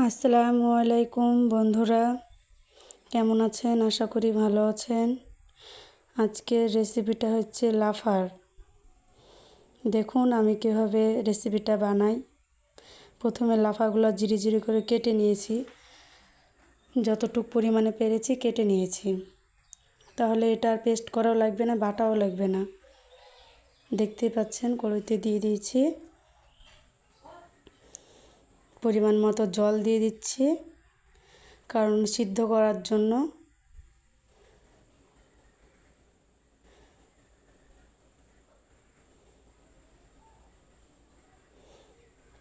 আসসালামু আলাইকুম বন্ধুরা, কেমন আছেন? আশা করি ভালো আছেন। আজকের রেসিপিটা হচ্ছে লাফার। দেখুন আমি কীভাবে রেসিপিটা বানাই। প্রথমে লাফাগুলো জিরি জিরি করে কেটে নিয়েছি, যতটুকু পরিমাণে পেরেছি কেটে নিয়েছি। তাহলে এটা আর পেস্ট করাও লাগবে না, বাটাও লাগবে না। দেখতেই পাচ্ছেন কড়াইতে দিয়ে দিয়েছি, পরিমাণ মতো জল দিয়ে দিচ্ছি কারণ সিদ্ধ করার জন্য।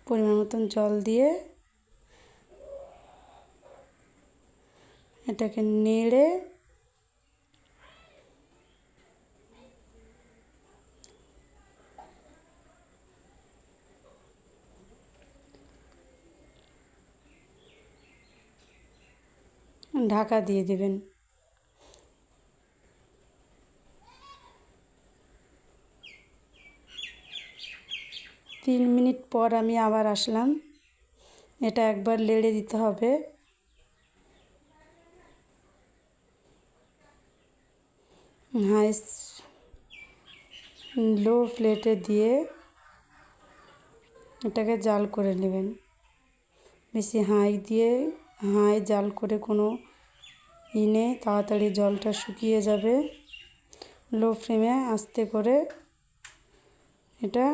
পরিমাণ মতন জল দিয়ে এটাকে নেড়ে ঢাকা দিয়ে দেবেন। 3 মিনিট পর আমি আবার আসলাম। এটা একবার নেড়ে দিতে হবে। হাই লো ফ্লেমে দিয়ে এটাকে জাল করে নেবেন। বেশি হাই জাল করে কোনো নেই, তাড়াতাড়ি জলটা শুকিয়ে যাবে। লো ফ্লেমে আস্তে করে এটা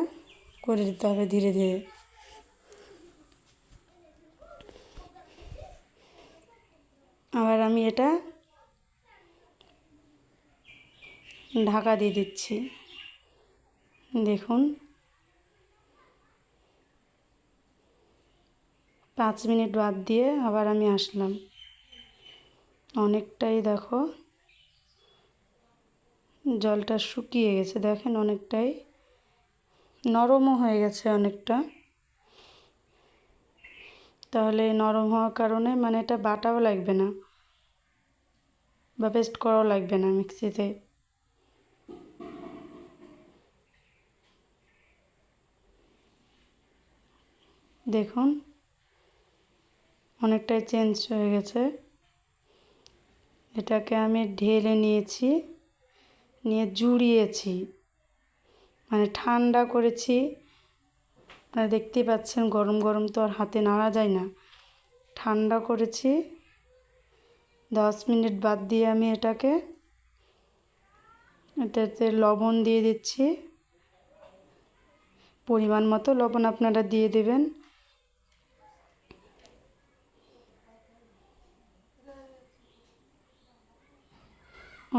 করে দিতে হবে ধীরে ধীরে। আবার আমি এটা ঢাকা দিয়ে দিচ্ছি। দেখুন 5 মিনিট বাদ দিয়ে আবার আমি আসলাম। অনেকটাই দেখো জলটা শুকিয়ে গেছে, দেখেন অনেকটাই নরমও হয়ে গেছে অনেকটা। তাহলে নরম হওয়ার কারণে মানে এটা বাটাও লাগবে না বা পেস্ট করাও লাগবে না মিক্সিতে। দেখুন অনেকটাই চেঞ্জ হয়ে গেছে। এটাকে আমি ঢেলে নিয়েছি, নিয়ে জুড়িয়েছি, মানে ঠান্ডা করেছি। আপনারা দেখতেই পাচ্ছেন গরম গরম তো আর হাতে নাড়া যায় না। ঠান্ডা করেছি। 10 মিনিট বাদ দিয়ে আমি এটাতে লবণ দিয়ে দিচ্ছি। পরিমাণ মতো লবণ আপনারা দিয়ে দেবেন।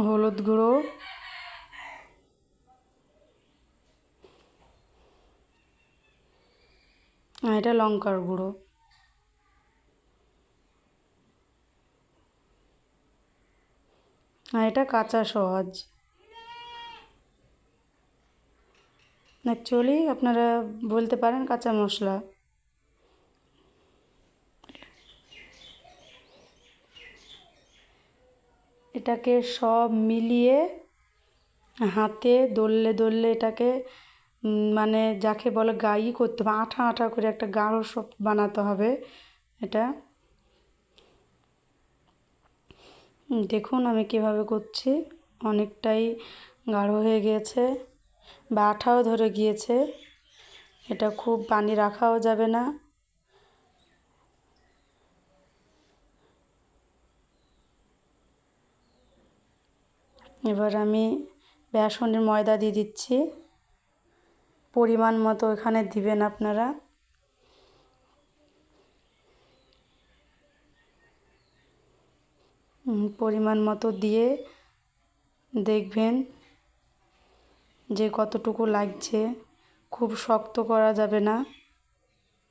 হলুদ গুঁড়ো, আর এটা লঙ্কার গুঁড়ো। আর এটা কাঁচা সহজ। অ্যাকচুয়ালি আপনারা বলতে পারেন কাঁচা মশলা। এটাকে সব মিলিয়ে হাতে দললে দললে এটাকে মানে যাকে বলে গাঢ় করতে হবে, আঠা আঠা করে একটা গাঢ় সব বানাতে হবে। এটা দেখুন আমি কিভাবে করছি। অনেকটাই গাঢ় হয়ে গিয়েছে বা আঠাও ধরে গিয়েছে। এটা খুব পানি রাখাও যাবে না। এবার আমি বেসনের ময়দা দিয়ে দিচ্ছি। পরিমাণ মতো এখানে দিবেন আপনারা। পরিমাণ মতো দিয়ে দেখবেন যে কতটুকু লাগছে। খুব শক্ত করা যাবে না,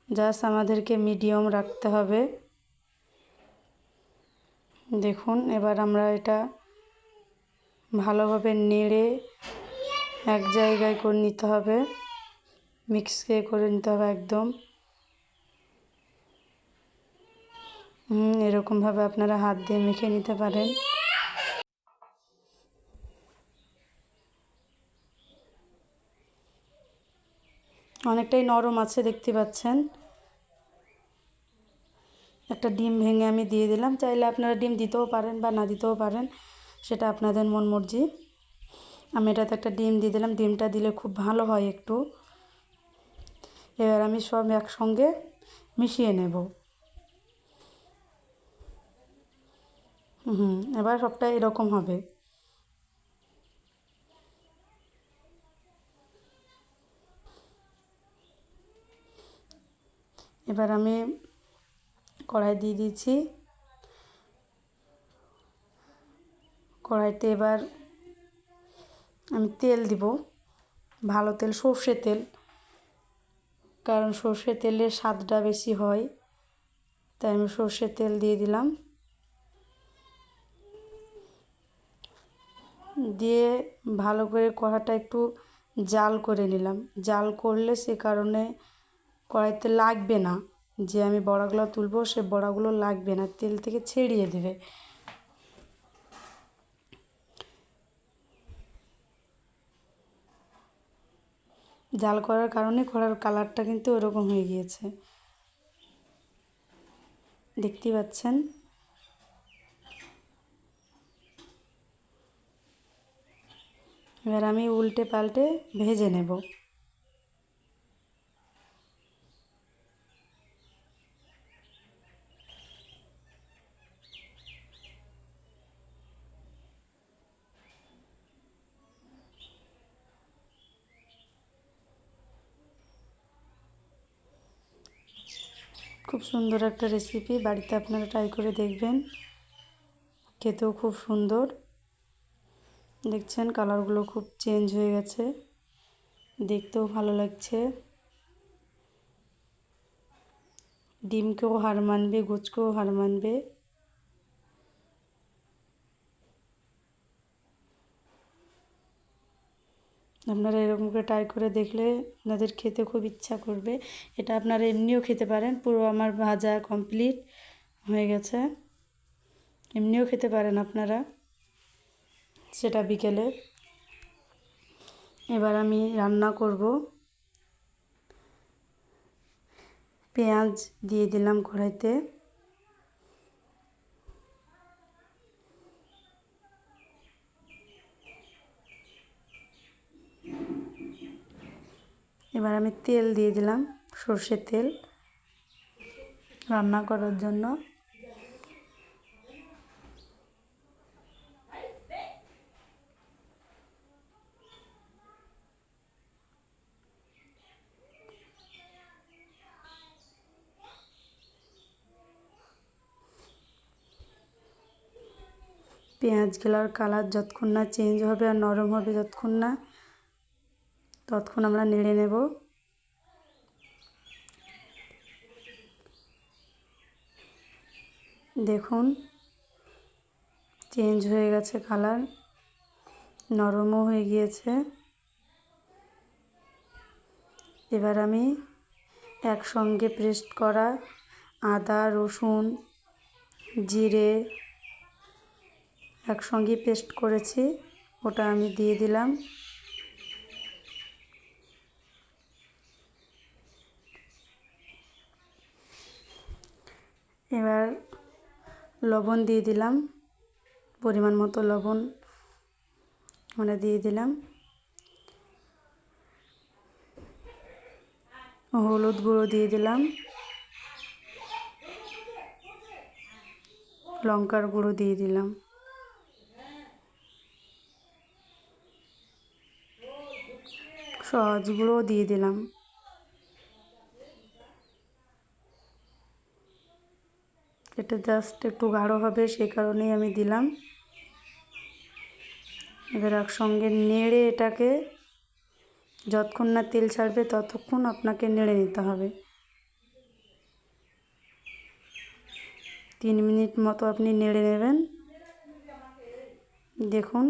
জাস্ট আমাদেরকে মিডিয়াম রাখতে হবে। দেখুন এবার আমরা এটা ভালোভাবে নেড়ে এক জায়গায় করে নিতে হবে, করে নিতে হবে একদম। এরকমভাবে আপনারা হাত দিয়ে মেখে নিতে পারেন। অনেকটাই নরম আছে দেখতে পাচ্ছেন। একটা ডিম ভেঙে আমি দিয়ে দিলাম। চাইলে আপনারা ডিম দিতেও পারেন বা না দিতেও পারেন, সেটা আপনাদের মন মর্জি। আমি এটাতে একটা ডিম দিয়ে দিলাম, ডিমটা দিলে খুব ভালো হয় একটু। এবার আমি সব একসঙ্গে মিশিয়ে নেব। এবার সবটা এরকম হবে। এবার আমি কড়াই দিয়ে দিয়েছি। কড়াইতে এবার আমি তেল দিব, ভালো তেল, সর্ষের তেল, কারণ সর্ষের তেলের স্বাদটা বেশি হয়, তাই আমি সর্ষের তেল দিয়ে দিলাম। দিয়ে ভালো করে কড়াটা একটু জাল করে নিলাম। জাল করলে সে কারণে কড়াইতে লাগবে না, যে আমি বড়াগুলো তুলবো সে বড়াগুলো লাগবে না, তেল থেকে ছেড়িয়ে দেবে। জাল করার কারণে কড়ার কালারটা কিন্তু ওরকম হয়ে গিয়েছে, দেখতেই পাচ্ছেন। এবার আমি উল্টে পাল্টে ভেজে নেব। খুব সুন্দর একটা রেসিপি, বাড়িতে আপনারা ট্রাই করে দেখবেন, খেতেও খুব সুন্দর। দেখছেন কালারগুলো খুব চেঞ্জ হয়ে গেছে, দেখতেও ভালো লাগছে। ডিমকেও হার মানবে, গোচকেও হার মানবে। আপনারা এরকম করে ট্রাই করে দেখলে আপনাদের খেতে খুব ইচ্ছা করবে। এটা আপনারা এমনিও খেতে পারেন। পুরো আমার ভাজা কমপ্লিট হয়ে গেছে, এমনিও খেতে পারেন আপনারা, সেটা বিকেলে। এবার আমি রান্না করব। পেঁয়াজ দিয়ে দিলাম কড়াইতে। এবার আমি তেল দিয়ে দিলাম, সর্ষের তেল রান্না করার জন্য। পেঁয়াজগুলোর কালার যতক্ষণ না চেঞ্জ হবে আর নরম হবে যতক্ষণ না, ততক্ষণ আমরা নেড়ে নেব। দেখুন চেঞ্জ হয়ে গেছে কালার, নরমও হয়ে গিয়েছে। এবার আমি একসঙ্গে পেস্ট করা আদা, রসুন, জিরে একসঙ্গে পেস্ট করেছি, ওটা আমি দিয়ে দিলাম। এবার লবণ দিয়ে দিলাম, পরিমাণ মতো লবণ আমরা দিয়ে দিলাম। হলুদ গুঁড়ো দিয়ে দিলাম, লঙ্কার গুঁড়ো দিয়ে দিলাম, সহজ গুঁড়ো দিয়ে দিলাম। এটা জাস্ট একটু গাঢ় হবে সেই কারণেই আমি দিলাম। এবার একসঙ্গে নেড়ে এটাকে যতক্ষণ না তেল ছাড়বে ততক্ষণ আপনাকে নেড়ে নিতে হবে। 3 মিনিট মতো আপনি নেড়ে নেবেন। দেখুন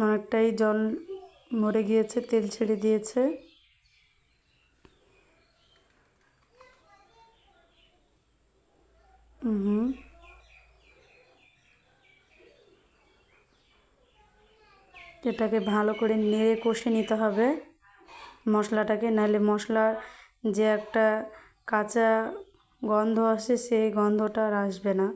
অনেকটাই জল মরে গিয়েছে, তেল ছেড়ে দিয়েছে। এটাকে ভালো করে নেড়ে কষে নিতে হবে মশলাটাকে, নাহলে মশলার যে একটা কাঁচা গন্ধ আসে সেই গন্ধটা আর আসবে না।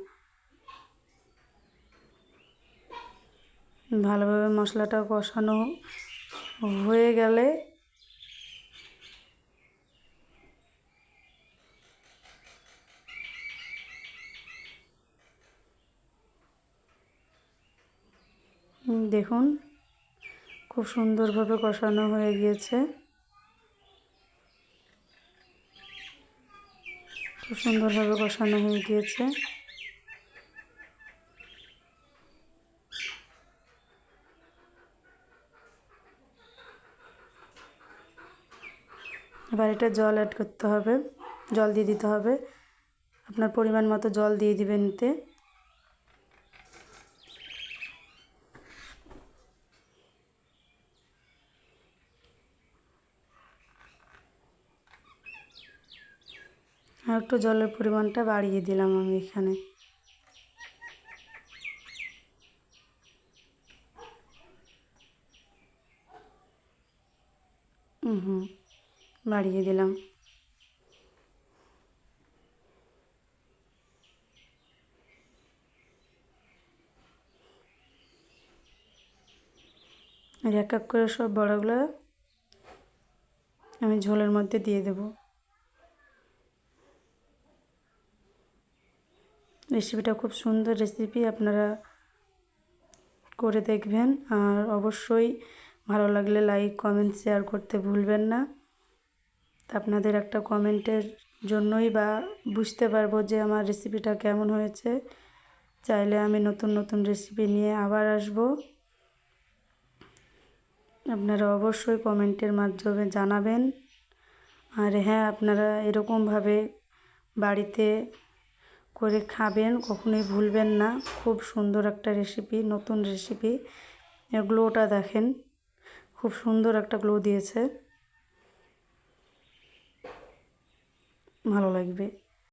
ভালোভাবে মশলাটা কষানো হয়ে গেলে দেখুন খুব সুন্দরভাবে কষানো হয়ে গিয়েছে, খুব সুন্দরভাবে কষানো হয়ে গিয়েছে। এবার এটা জল অ্যাড করতে হবে, জল দিয়ে দিতে হবে। আপনার পরিমাণ মতো জল দিয়ে দিবেন এতে। আর একটু জলের পরিমাণটা বাড়িয়ে দিলাম আমি এখানে। বাড়িয়ে দিলাম। আর এক এক করে সব বড়াগুলো আমি ঝোলের মধ্যে দিয়ে দেব। রেসিপিটা খুব সুন্দর রেসিপি, আপনারা করে দেখবেন। আর অবশ্যই ভালো লাগলে লাইক কমেন্ট শেয়ার করতে ভুলবেন না। আপনাদের একটা কমেন্টের জন্যই বা বুঝতে পারবো যে আমার রেসিপিটা কেমন হয়েছে। চাইলে আমি নতুন নতুন রেসিপি নিয়ে আবার আসব। আপনারা অবশ্যই কমেন্টের মাধ্যমে জানাবেন। আর হ্যাঁ, আপনারা এরকমভাবে বাড়িতে করে খাবেন, কখনোই ভুলবেন না। খুব সুন্দর একটা রেসিপি, নতুন রেসিপি। গ্লোটা দেখেন, খুব সুন্দর একটা গ্লো দিয়েছে, ভালো লাগবে।